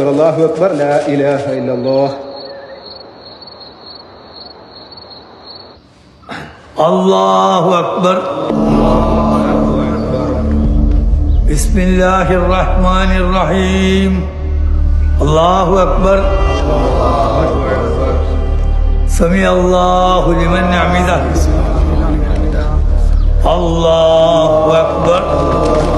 അക്ബർ അല്ലാഹു അക്ബർ ലാ ഇലാഹ ഇല്ലല്ലാഹ്. അല്ലാഹു അക്ബർ. ബിസ്മില്ലാഹിർ റഹ്മാനിർ റഹീം. അല്ലാഹു അക്ബർ. സമി അല്ലാഹു ലിമൻ ഹമിദഹു. അല്ലാഹു അക്ബർ.